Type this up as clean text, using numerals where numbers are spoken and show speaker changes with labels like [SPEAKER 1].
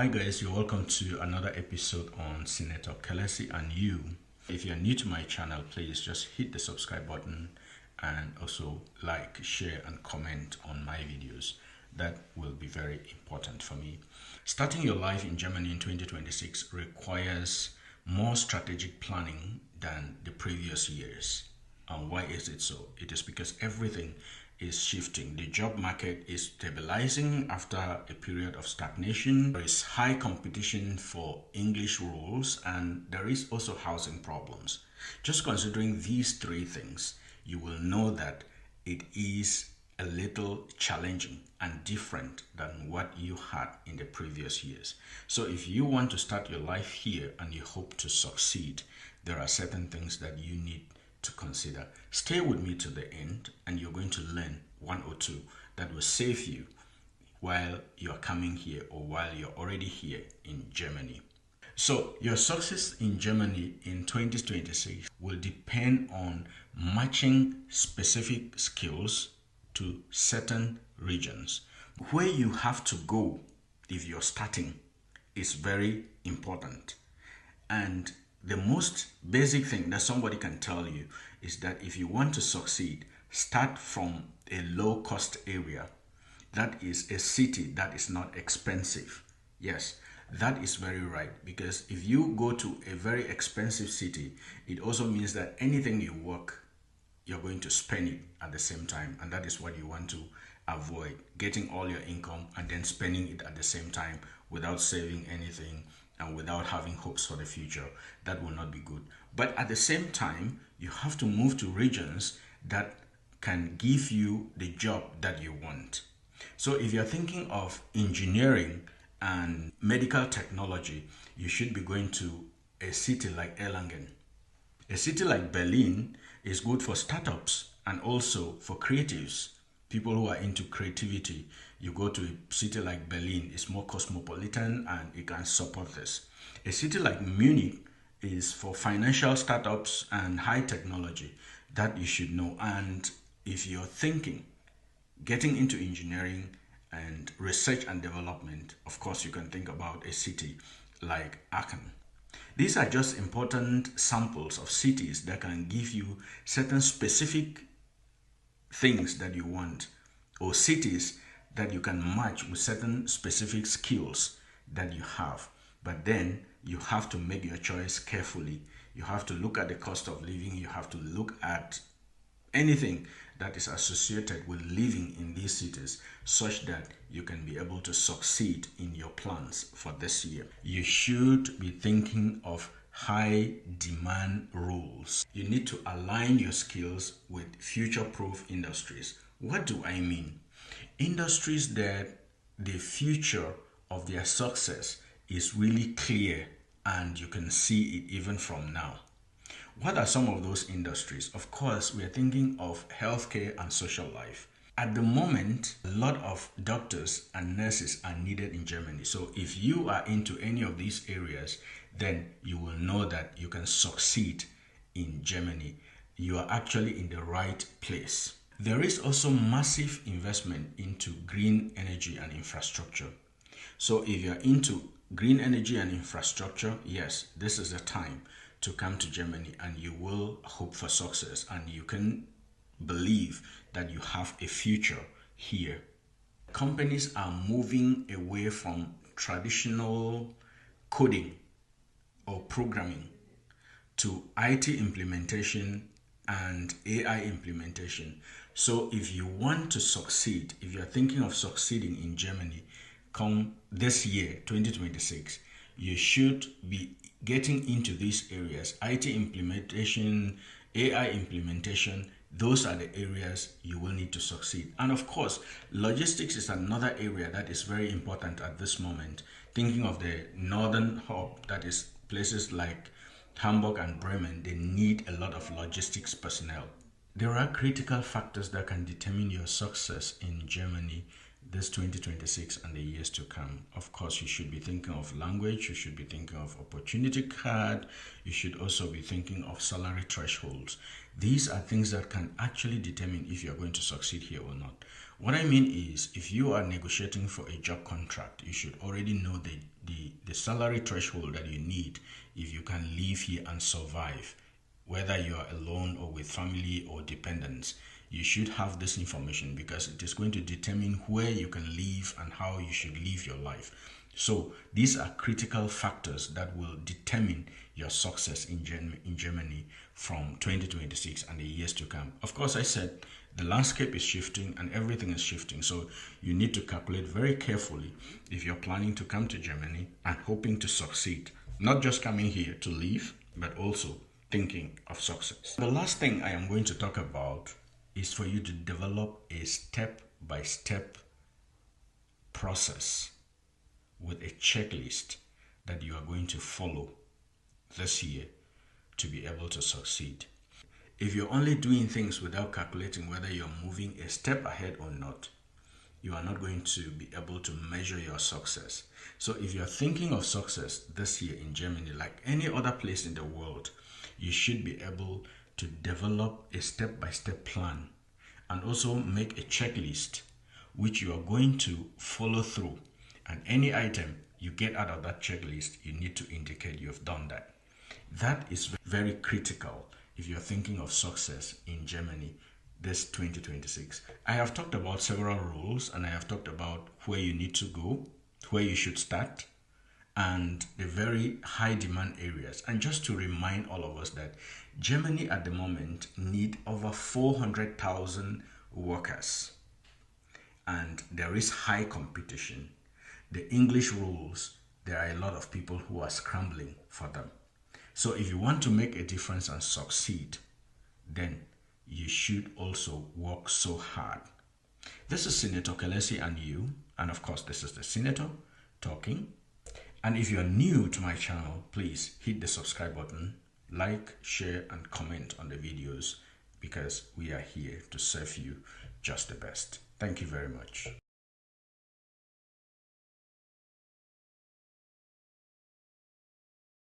[SPEAKER 1] Hi guys, you're welcome to another episode on Senator Kelesi and you. If you're new to my channel, please just hit the subscribe button and also like, share and comment on my videos. That will be very important for me. Starting your life in Germany in 2026 requires more strategic planning than the previous years. And why is it so? It is because everything is shifting. The job market is stabilizing after a period of stagnation. There is high competition for English roles, and there is also housing problems. Just considering these three things, you will know that it is a little challenging and different than what you had in the previous years. So if you want to start your life here and you hope to succeed, there are certain things that you need to consider. Stay with me to the end and you're going to learn one or two that will save you while you're coming here or while you're already here in Germany. So your success in Germany in 2026 will depend on matching specific skills to certain regions. Where you have to go if you're starting is very important. And the most basic thing that somebody can tell you is that if you want to succeed, start from a low-cost area. That is a city that is not expensive. Yes, that is very right, because if you go to a very expensive city, it also means that anything you work, you're going to spend it at the same time, and that is what you want to avoid, getting all your income and then spending it at the same time without saving anything and without having hopes for the future. That will not be good. But at the same time, you have to move to regions that can give you the job that you want. So if you're thinking of engineering and medical technology, you should be going to a city like Erlangen. A city like Berlin is good for startups and also for creatives. People who are into creativity, you go to a city like Berlin, it's more cosmopolitan and it can support this. A city like Munich is for financial startups and high technology. That you should know. And if you're thinking getting into engineering and research and development, of course you can think about a city like Aachen. These are just important samples of cities that can give you certain specific things that you want, or cities that you can match with certain specific skills that you have. But then you have to make your choice carefully. You have to look at the cost of living. You have to look at anything that is associated with living in these cities such that you can be able to succeed in your plans for this year. You should be thinking of high demand roles. You need to align your skills with future-proof industries. What do I mean? Industries that the future of their success is really clear and you can see it even from now. What are some of those industries? Of course, we are thinking of healthcare and social life. At the moment, a lot of doctors and nurses are needed in Germany. So if you are into any of these areas, then you will know that you can succeed in Germany. You are actually in the right place. There is also massive investment into green energy and infrastructure. So if you're into green energy and infrastructure, yes, this is the time to come to Germany and you will hope for success and you can believe that you have a future here. Companies are moving away from traditional coding or programming to IT implementation and AI implementation. So if you want to succeed, if you're thinking of succeeding in Germany, come this year, 2026, you should be getting into these areas. IT implementation, AI implementation, those are the areas you will need to succeed. And of course, logistics is another area that is very important at this moment. Thinking of the northern hub, that is places like Hamburg and Bremen, they need a lot of logistics personnel. There are critical factors that can determine your success in Germany this 2026 and the years to come. Of course, you should be thinking of language, you should be thinking of opportunity card, you should also be thinking of salary thresholds. These are things that can actually determine if you're going to succeed here or not. What I mean is, if you are negotiating for a job contract, you should already know the salary threshold that you need if you can live here and survive. Whether you are alone or with family or dependents, you should have this information because it is going to determine where you can live and how you should live your life. So these are critical factors that will determine your success in Germany from 2026 and the years to come. Of course, I said the landscape is shifting and everything is shifting. So you need to calculate very carefully if you're planning to come to Germany and hoping to succeed. Not just coming here to live, but also thinking of success. The last thing I am going to talk about is for you to develop a step-by-step process with a checklist that you are going to follow this year to be able to succeed. If you're only doing things without calculating whether you're moving a step ahead or not, you are not going to be able to measure your success. So if you're thinking of success this year in Germany, like any other place in the world, you should be able to develop a step-by-step plan and also make a checklist which you are going to follow through. And any item you get out of that checklist, you need to indicate you've done that. That is very critical if you're thinking of success in Germany this 2026. I have talked about several rules and I have talked about where you need to go, where you should start, and the very high demand areas. And just to remind all of us that Germany at the moment need over 400,000 workers and there is high competition. The English rules, there are a lot of people who are scrambling for them. So if you want to make a difference and succeed, then you should also work so hard. This is Senator Kelesi and you, and of course this is the Senator talking. And if you're new to my channel, please hit the subscribe button, like, share and comment on the videos because we are here to serve you just the best. Thank you very much.